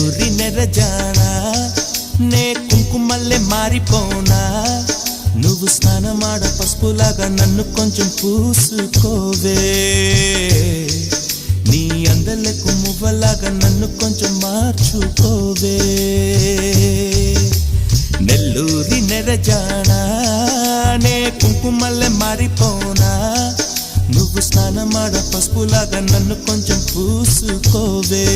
నెల్లూరి నెరజానా నే కుంకుమల్లే మారిపోనా నువ్వు స్నానమాడ పసుపులాగా నన్ను కొంచెం పూసుకోవే నీ అందలకు మువ్వలాగా నన్ను కొంచెం మార్చుకోవే నెల్లూరి నెరజానా నే కుంకుమల్లే మారిపోనా నువ్వు స్నానమాడ పసుపులాగా నన్ను కొంచెం పూసుకోవే